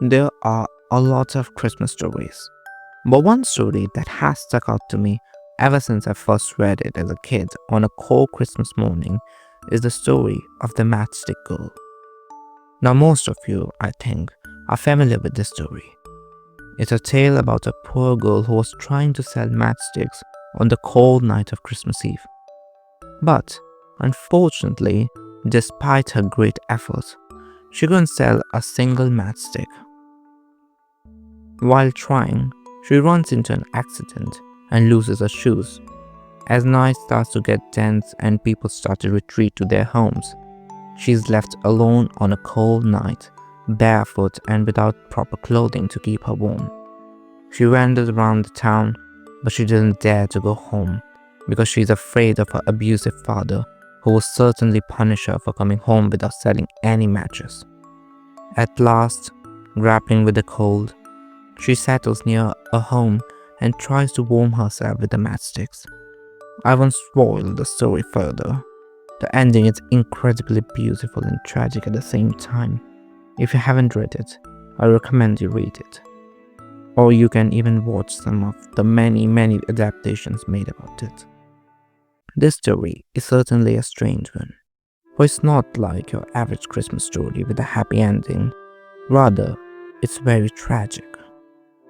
There are a lot of Christmas stories, but one story that has stuck out to me ever since I first read it as a kid on a cold Christmas morning is the story of the matchstick girl. Now, most of you, I think, are familiar with this story. It's a tale about a poor girl who was trying to sell matchsticks on the cold night of Christmas Eve. But, unfortunately, despite her great efforts, she couldn't sell a single matchstick. While trying, she runs into an accident and loses her shoes. As night starts to get tense and people start to retreat to their homes, she is left alone on a cold night, barefoot and without proper clothing to keep her warm. She wanders around the town, but she doesn't dare to go home because she is afraid of her abusive father, who will certainly punish her for coming home without selling any matches. At last, grappling with the cold, she settles near a home and tries to warm herself with the matchsticks. I won't spoil the story further. The ending is incredibly beautiful and tragic at the same time. If you haven't read it, I recommend you read it. Or you can even watch some of the many adaptations made about it. This story is certainly a strange one, for it's not like your average Christmas story with a happy ending. Rather, it's very tragic.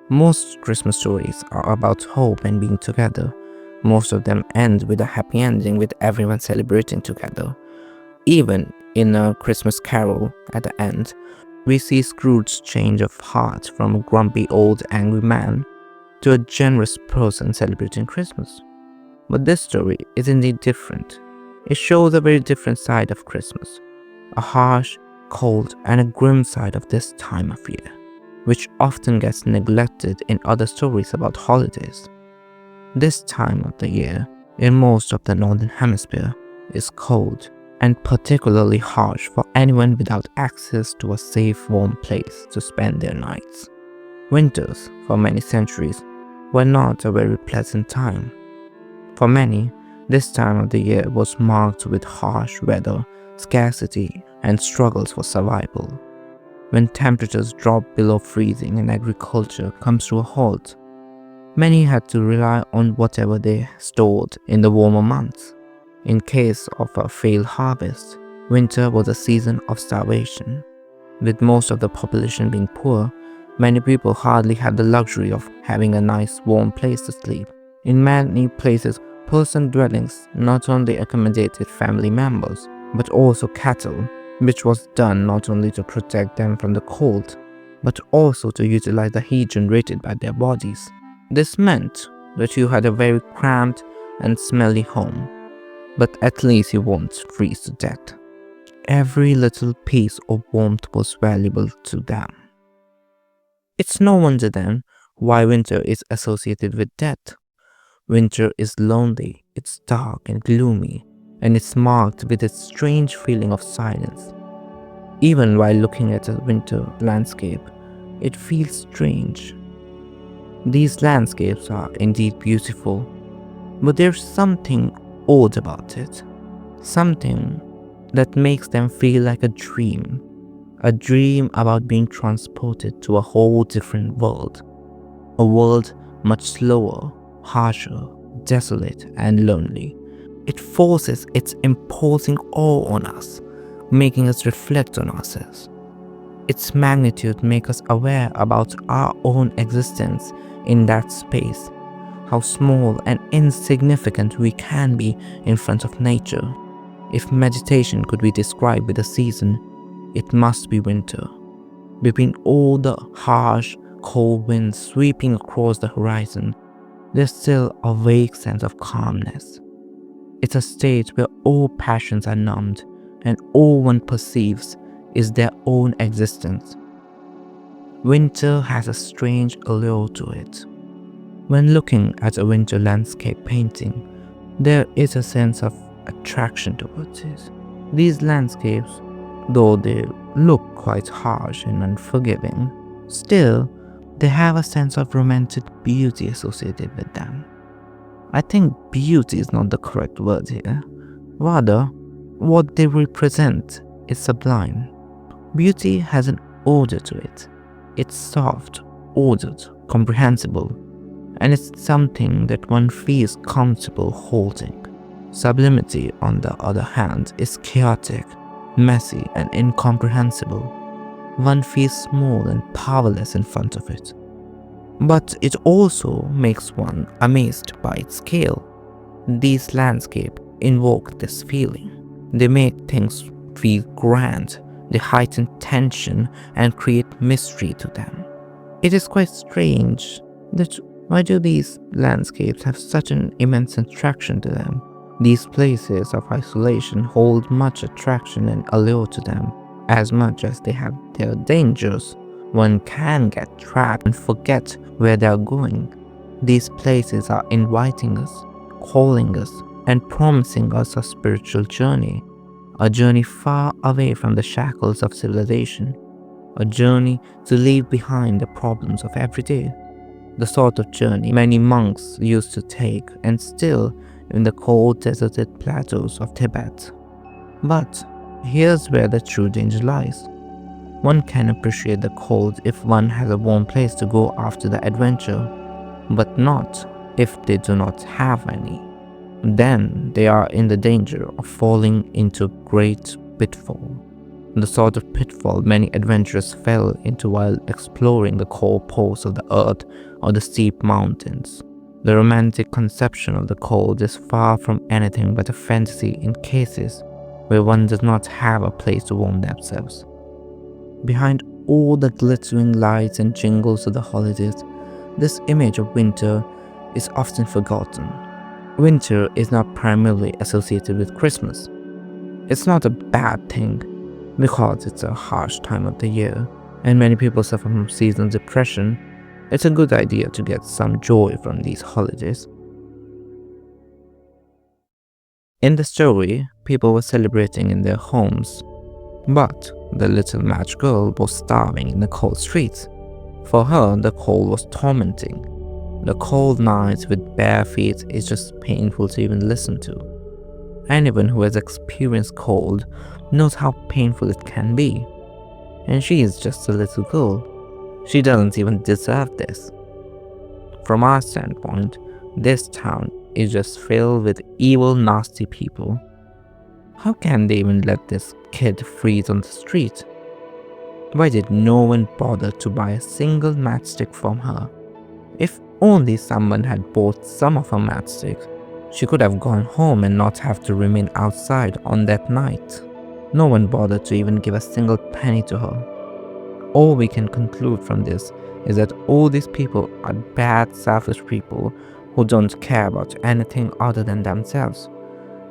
Most Christmas stories are about hope and being together. Most of them end with a happy ending with everyone celebrating together. Even in A Christmas Carol, at the end, we see Scrooge's change of heart from a grumpy old angry man to a generous person celebrating Christmas. But this story is indeed different. It shows a very different side of Christmas, a harsh, cold, and a grim side of this time of year, which often gets neglected in other stories about holidays. This time of the year, in most of the Northern Hemisphere, is cold and particularly harsh for anyone without access to a safe, warm place to spend their nights. Winters, for many centuries, were not a very pleasant time. For many, this time of the year was marked with harsh weather, scarcity, and struggles for survival. When temperatures drop below freezing and agriculture comes to a halt, many had to rely on whatever they stored in the warmer months. In case of a failed harvest, winter was a season of starvation. With most of the population being poor, many people hardly had the luxury of having a nice warm place to sleep. In many places, person dwellings not only accommodated family members, but also cattle, which was done not only to protect them from the cold, but also to utilize the heat generated by their bodies. This meant that you had a very cramped and smelly home, but at least you won't freeze to death. Every little piece of warmth was valuable to them. It's no wonder then why winter is associated with death. Winter is lonely, it's dark and gloomy, and it's marked with a strange feeling of silence. Even while looking at a winter landscape, it feels strange. These landscapes are indeed beautiful, but there's something odd about it. Something that makes them feel like a dream about being transported to a whole different world. A world much slower, harsher, desolate, and lonely. It forces its imposing awe on us, making us reflect on ourselves. Its magnitude makes us aware about our own existence in that space, how small and insignificant we can be in front of nature. If meditation could be described with a season, it must be winter. Between all the harsh, cold winds sweeping across the horizon, there's still a vague sense of calmness. It's a state where all passions are numbed and all one perceives is their own existence. Winter has a strange allure to it. When looking at a winter landscape painting, there is a sense of attraction towards it. These landscapes, though they look quite harsh and unforgiving, still they have a sense of romantic beauty associated with them. I think beauty is not the correct word here. Rather, what they represent is sublime. Beauty has an order to it. It's soft, ordered, comprehensible, and it's something that one feels comfortable holding. Sublimity, on the other hand, is chaotic, messy, and incomprehensible. One feels small and powerless in front of it. But it also makes one amazed by its scale. These landscapes invoke this feeling. They make things feel grand, they heighten tension and create mystery to them. It is quite strange that why do these landscapes have such an immense attraction to them? These places of isolation hold much attraction and allure to them, as much as they have their dangers. One can get trapped and forget where they are going. These places are inviting us, calling us, and promising us a spiritual journey, a journey far away from the shackles of civilization, a journey to leave behind the problems of every day, the sort of journey many monks used to take and still in the cold deserted plateaus of Tibet. But here's where the true danger lies. One can appreciate the cold if one has a warm place to go after the adventure, but not if they do not have any. Then they are in the danger of falling into a great pitfall, the sort of pitfall many adventurers fell into while exploring the core poles of the earth or the steep mountains. The romantic conception of the cold is far from anything but a fantasy in cases where one does not have a place to warm themselves. Behind all the glittering lights and jingles of the holidays, this image of winter is often forgotten. Winter is not primarily associated with Christmas. It's not a bad thing because it's a harsh time of the year and many people suffer from seasonal depression. It's a good idea to get some joy from these holidays. In the story, people were celebrating in their homes, but the little match girl was starving in the cold streets. For her, the cold was tormenting. The cold nights with bare feet is just painful to even listen to. Anyone who has experienced cold knows how painful it can be. And she is just a little girl. She doesn't even deserve this. From our standpoint, this town is just filled with evil, nasty people. How can they even let this kid freeze on the street? Why did no one bother to buy a single matchstick from her? If only someone had bought some of her matchstick, she could have gone home and not have to remain outside on that night. No one bothered to even give a single penny to her. All we can conclude from this is that all these people are bad, selfish people who don't care about anything other than themselves.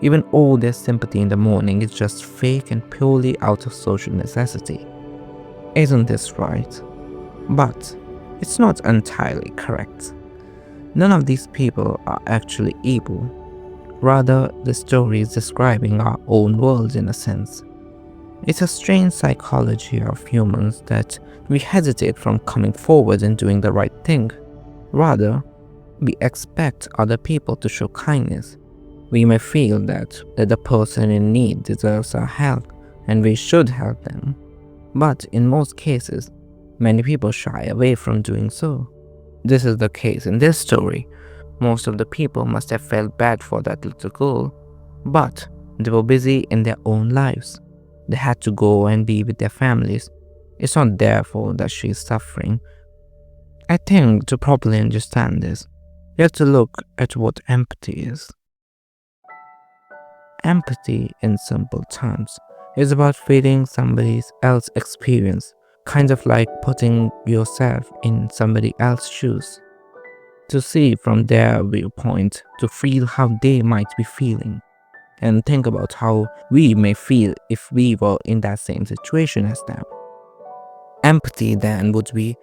Even all their sympathy in the morning is just fake and purely out of social necessity. Isn't this right? But it's not entirely correct. None of these people are actually evil. Rather, the story is describing our own world in a sense. It's a strange psychology of humans that we hesitate from coming forward and doing the right thing. Rather, we expect other people to show kindness. We may feel that the person in need deserves our help and we should help them. But in most cases, many people shy away from doing so. This is the case in this story. Most of the people must have felt bad for that little girl, but they were busy in their own lives. They had to go and be with their families. It's not their fault that she is suffering. I think to properly understand this, you have to look at what empathy is. Empathy, in simple terms, is about feeling somebody else's experience, kind of like putting yourself in somebody else's shoes. To see from their viewpoint, to feel how they might be feeling, and think about how we may feel if we were in that same situation as them. Empathy then would be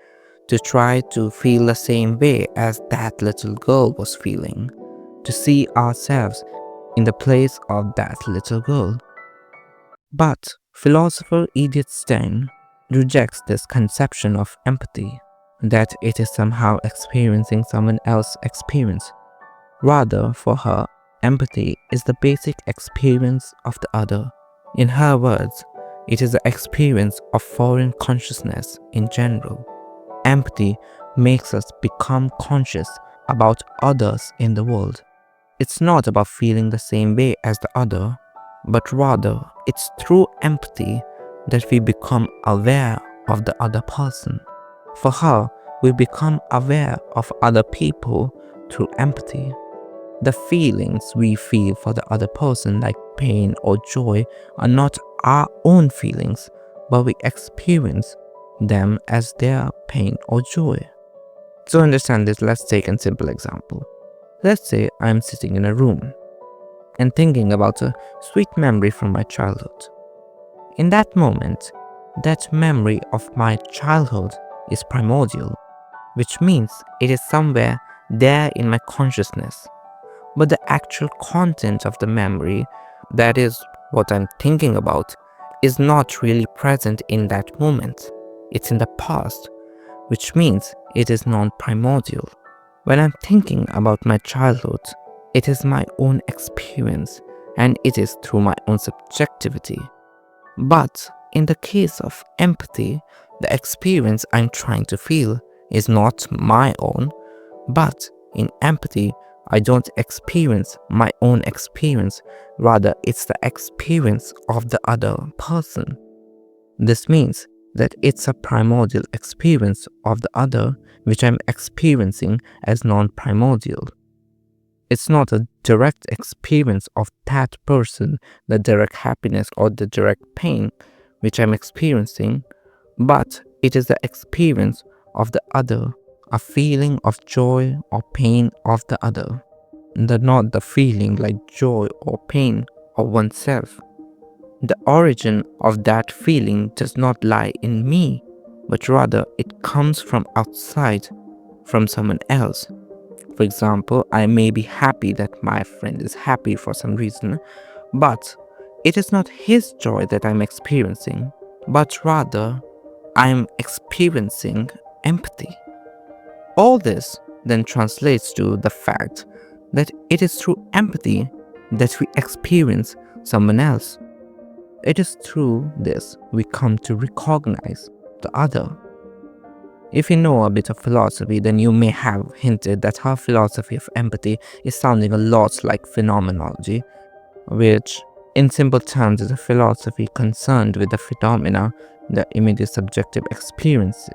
to try to feel the same way as that little girl was feeling, to see ourselves in the place of that little girl. But philosopher Edith Stein rejects this conception of empathy, that it is somehow experiencing someone else's experience. Rather, for her, empathy is the basic experience of the other. In her words, it is the experience of foreign consciousness in general. Empathy makes us become conscious about others in the world. It's not about feeling the same way as the other, but rather it's through empathy that we become aware of the other person. For her, we become aware of other people through empathy. The feelings we feel for the other person, like pain or joy, are not our own feelings, but we experience them as their pain or joy. To understand this, let's take a simple example. Let's say I'm sitting in a room and thinking about a sweet memory from my childhood. In that moment, that memory of my childhood is primordial, which means it is somewhere there in my consciousness. But the actual content of the memory, that is what I'm thinking about, is not really present in that moment. It's in the past, which means it is non-primordial. When I'm thinking about my childhood, it is my own experience and it is through my own subjectivity. But in the case of empathy, the experience I'm trying to feel is not my own, but in empathy, I don't experience my own experience, rather it's the experience of the other person. This means that it's a primordial experience of the other which I'm experiencing as non-primordial. It's not a direct experience of that person, the direct happiness or the direct pain which I'm experiencing, but it is the experience of the other, a feeling of joy or pain of the other, not the feeling like joy or pain of oneself. The origin of that feeling does not lie in me, but rather it comes from outside, from someone else. For example, I may be happy that my friend is happy for some reason, but it is not his joy that I'm experiencing, but rather I'm experiencing empathy. All this then translates to the fact that it is through empathy that we experience someone else. It is through this we come to recognize the other. If you know a bit of philosophy, then you may have hinted that her philosophy of empathy is sounding a lot like phenomenology, which in simple terms is a philosophy concerned with the phenomena, the immediate subjective experience.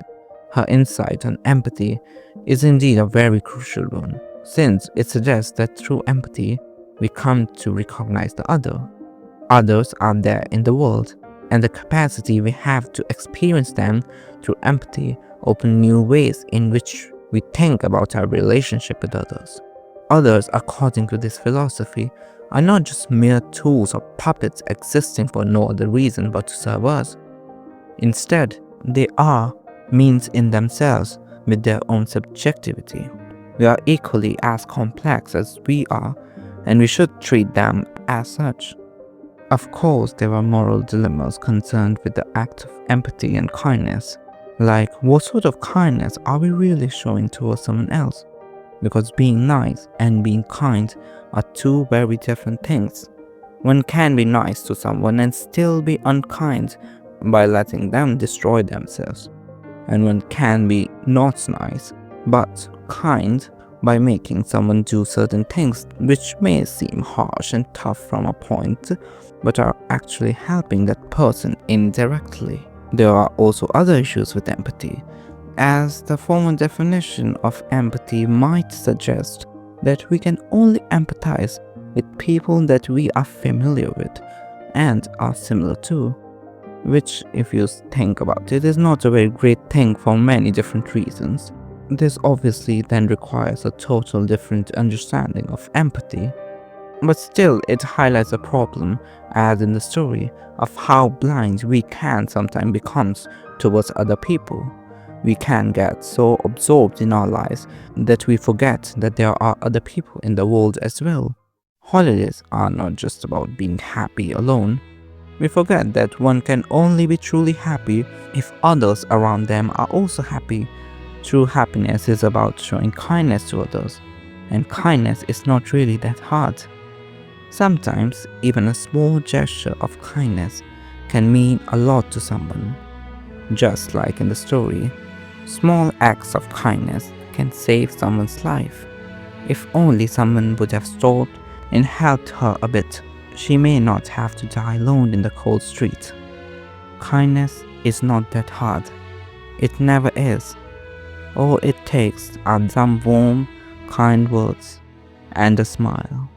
Her insight on empathy is indeed a very crucial one, since it suggests that through empathy we come to recognize the other. Others are there in the world, and the capacity we have to experience them through empathy open new ways in which we think about our relationship with others. Others, according to this philosophy, are not just mere tools or puppets existing for no other reason but to serve us. Instead, they are means in themselves with their own subjectivity. They are equally as complex as we are, and we should treat them as such. Of course, there are moral dilemmas concerned with the act of empathy and kindness, like what sort of kindness are we really showing towards someone else? Because being nice and being kind are two very different things. One can be nice to someone and still be unkind by letting them destroy themselves, and one can be not nice but kind by making someone do certain things which may seem harsh and tough from a point, but are actually helping that person indirectly. There are also other issues with empathy, as the formal definition of empathy might suggest that we can only empathize with people that we are familiar with and are similar to, which, if you think about it, is not a very great thing for many different reasons. This obviously then requires a total different understanding of empathy, but still it highlights a problem, as in the story, of how blind we can sometimes become towards other people. We can get so absorbed in our lives that we forget that there are other people in the world as well. Holidays are not just about being happy alone. We forget that one can only be truly happy if others around them are also happy. True happiness is about showing kindness to others, and kindness is not really that hard. Sometimes, even a small gesture of kindness can mean a lot to someone. Just like in the story, Small acts of kindness can save someone's life. If only someone would have stopped and helped her a bit, she may not have to die alone in the cold street. Kindness is not that hard. It never is. All it takes are some warm, kind words and a smile.